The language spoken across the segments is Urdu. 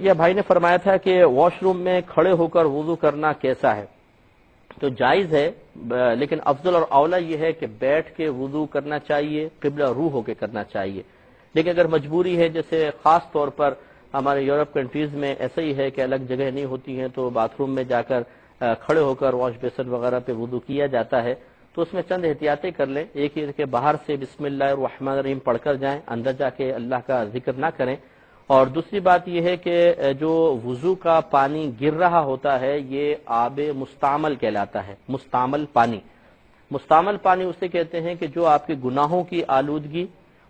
یہ بھائی نے فرمایا تھا کہ واش روم میں کھڑے ہو کر وضو کرنا کیسا ہے؟ تو جائز ہے، لیکن افضل اور اولا یہ ہے کہ بیٹھ کے وضو کرنا چاہیے، قبلہ روح ہو کے کرنا چاہیے۔ لیکن اگر مجبوری ہے، جیسے خاص طور پر ہمارے یورپ کنٹریز میں ایسا ہی ہے کہ الگ جگہ نہیں ہوتی ہیں تو باتھ روم میں جا کر کھڑے ہو کر واش بیسن وغیرہ پہ وضو کیا جاتا ہے، تو اس میں چند احتیاطیں کر لیں۔ ایک یہ کہ باہر سے بسم اللہ الرحمن الرحیم پڑھ کر جائیں، اندر جا کے اللہ کا ذکر نہ کریں۔ اور دوسری بات یہ ہے کہ جو وضو کا پانی گر رہا ہوتا ہے یہ آب مستعمل کہلاتا ہے۔ مستعمل پانی اسے کہتے ہیں کہ جو آپ کے گناہوں کی آلودگی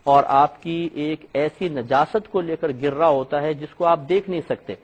اور آپ کی ایک ایسی نجاست کو لے کر گر رہا ہوتا ہے جس کو آپ دیکھ نہیں سکتے،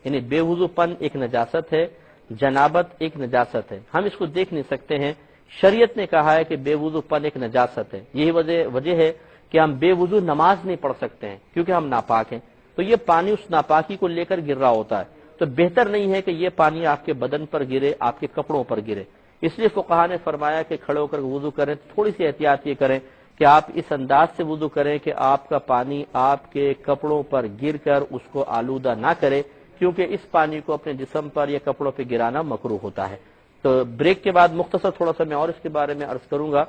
یعنی بے وضو پن ایک نجاست ہے، جنابت ایک نجاست ہے، ہم اس کو دیکھ نہیں سکتے ہیں۔ شریعت نے کہا ہے کہ بے وضو پن ایک نجاست ہے، یہی وجہ ہے کہ ہم بے وضو نماز نہیں پڑھ سکتے ہیں کیونکہ ہم ناپاک ہیں، تو یہ پانی اس ناپاکی کو لے کر گر رہا ہوتا ہے، تو بہتر نہیں ہے کہ یہ پانی آپ کے بدن پر گرے، آپ کے کپڑوں پر گرے۔ اس لیے فقہا نے فرمایا کہ کھڑے ہو کر وضو کریں، تھوڑی سی احتیاط یہ کریں کہ آپ اس انداز سے وضو کریں کہ آپ کا پانی آپ کے کپڑوں پر گر کر اس کو آلودہ نہ کرے، کیونکہ اس پانی کو اپنے جسم پر یا کپڑوں پہ گرانا مکروہ ہوتا ہے۔ تو بریک کے بعد مختصر تھوڑا سا میں اور اس کے بارے میں عرض کروں گا۔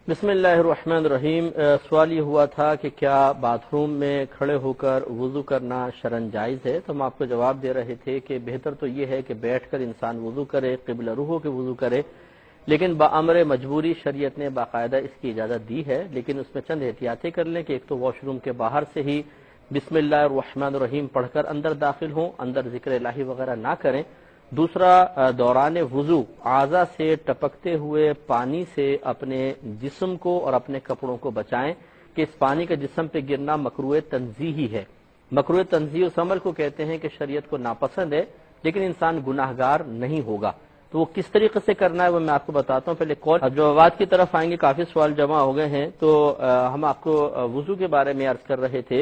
بسم اللہ الرحمن الرحیم۔ سوال یہ ہوا تھا کہ کیا باتھ روم میں کھڑے ہو کر وضو کرنا شرعاً جائز ہے؟ تو ہم آپ کو جواب دے رہے تھے کہ بہتر تو یہ ہے کہ بیٹھ کر انسان وضو کرے، قبلہ روح ہو کے وضو کرے، لیکن بامر مجبوری شریعت نے باقاعدہ اس کی اجازت دی ہے، لیکن اس میں چند احتیاطیں کر لیں کہ ایک تو واش روم کے باہر سے ہی بسم اللہ الرحمن الرحیم پڑھ کر اندر داخل ہوں، اندر ذکر الہی وغیرہ نہ کریں۔ دوسرا، دوران وضو اعضاء سے ٹپکتے ہوئے پانی سے اپنے جسم کو اور اپنے کپڑوں کو بچائیں کہ اس پانی کا جسم پہ گرنا مکروہ تنزیہی ہے۔ مکروہ تنزیہ اس عمل کو کہتے ہیں کہ شریعت کو ناپسند ہے لیکن انسان گناہگار نہیں ہوگا، تو وہ کس طریقے سے کرنا ہے وہ میں آپ کو بتاتا ہوں۔ پہلے کال جو آواز کی طرف آئیں گے، کافی سوال جمع ہو گئے ہیں، تو ہم آپ کو وضو کے بارے میں عرض کر رہے تھے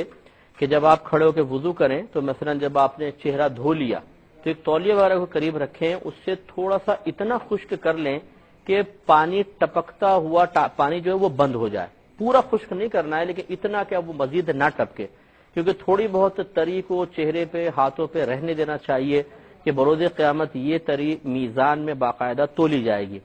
کہ جب آپ کھڑے ہو کے وضو کریں تو مثلا جب آپ نے چہرہ دھو لیا تو ایک تولیہ وغیرہ کو قریب رکھیں، اس سے تھوڑا سا اتنا خشک کر لیں کہ پانی ٹپکتا ہوا پانی جو ہے وہ بند ہو جائے۔ پورا خشک نہیں کرنا ہے لیکن اتنا کہ وہ مزید نہ ٹپکے، کیونکہ تھوڑی بہت تری کو چہرے پہ ہاتھوں پہ رہنے دینا چاہیے کہ بروز قیامت یہ تری میزان میں باقاعدہ تولی جائے گی۔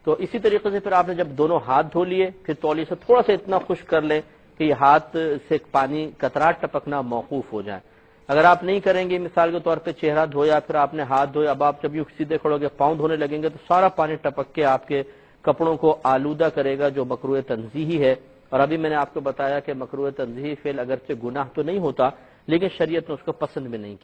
تو اسی طریقے سے پھر آپ نے جب دونوں ہاتھ دھو لیے پھر تولی سے تھوڑا سا اتنا خشک کر لیں کہ یہ ہاتھ سے پانی قطرات ٹپکنا موقوف ہو جائے۔ اگر آپ نہیں کریں گے، مثال کے طور پہ چہرہ دھویا پھر آپ نے ہاتھ دھویا، اب آپ جب یوں سیدھے کھڑو گے پاؤں دھونے لگیں گے تو سارا پانی ٹپک کے آپ کے کپڑوں کو آلودہ کرے گا، جو مکروہ تنزیہی ہے۔ اور ابھی میں نے آپ کو بتایا کہ مکروہ تنزیہی فعل اگرچہ گناہ تو نہیں ہوتا لیکن شریعت نے اس کو پسند بھی نہیں کیا۔